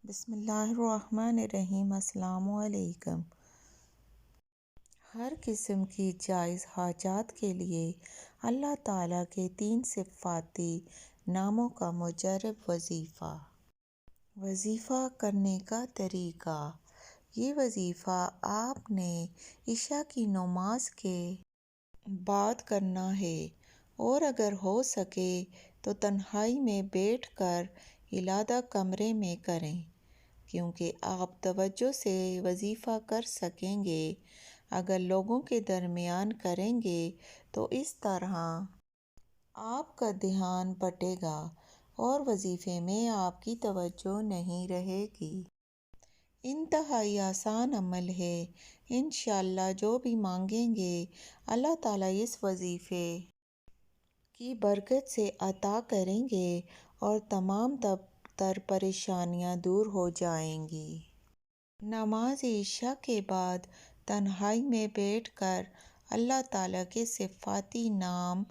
بسم اللہ الرحمن الرحیم۔ السلام علیکم۔ ہر قسم کی جائز حاجات کے لیے اللہ تعالیٰ کے 3 صفاتی ناموں کا مجرب وظیفہ۔ وظیفہ کرنے کا طریقہ: یہ وظیفہ آپ نے عشاء کی نماز کے بعد کرنا ہے اور اگر ہو سکے تو تنہائی میں بیٹھ کر علیحدہ کمرے میں کریں، کیونکہ آپ توجہ سے وظیفہ کر سکیں گے۔ اگر لوگوں کے درمیان کریں گے تو اس طرح آپ کا دھیان بٹے گا اور وظیفے میں آپ کی توجہ نہیں رہے گی۔ انتہائی آسان عمل ہے۔ انشاءاللہ جو بھی مانگیں گے اللہ تعالیٰ اس وظیفے کی برکت سے عطا کریں گے اور تمام تر پریشانیاں دور ہو جائیں گی۔ نماز عشاء کے بعد تنہائی میں بیٹھ کر اللہ تعالیٰ کے صفاتی نام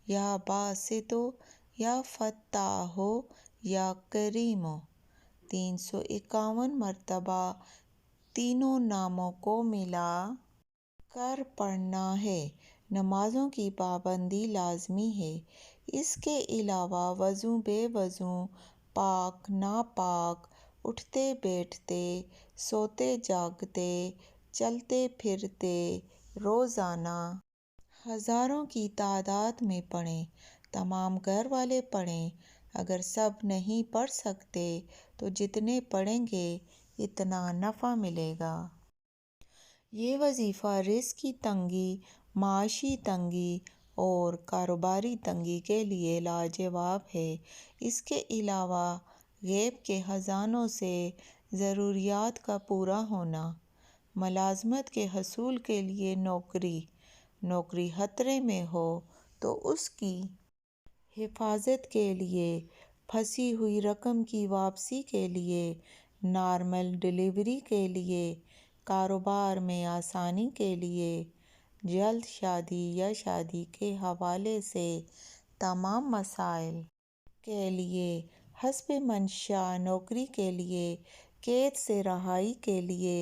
یا باسطو، یا فتاحو، یا کریمو 351 مرتبہ تینوں ناموں کو ملا کر پڑھنا ہے۔ نمازوں کی پابندی لازمی ہے۔ اس کے علاوہ وضو، بے وضو، پاک، ناپاک، اٹھتے بیٹھتے، سوتے جاگتے، چلتے پھرتے روزانہ ہزاروں کی تعداد میں پڑھیں۔ تمام گھر والے پڑھیں۔ اگر سب نہیں پڑھ سکتے تو جتنے پڑھیں گے اتنا نفع ملے گا۔ یہ وظیفہ رزق کی تنگی، معاشی تنگی اور کاروباری تنگی کے لیے لاجواب ہے۔ اس کے علاوہ غیب کے خزانوں سے ضروریات کا پورا ہونا، ملازمت کے حصول کے لیے نوکری خطرے میں ہو تو اس کی حفاظت کے لیے، پھنسی ہوئی رقم کی واپسی کے لیے، نارمل ڈیلیوری کے لیے، کاروبار میں آسانی کے لیے، جلد شادی یا شادی کے حوالے سے تمام مسائل کے لیے، حسب منشاء نوکری کے لیے، قید سے رہائی کے لیے،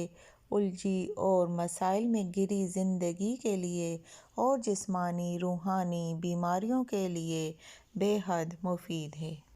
الجھی اور مسائل میں گھری زندگی کے لیے اور جسمانی روحانی بیماریوں کے لیے بے حد مفید ہے۔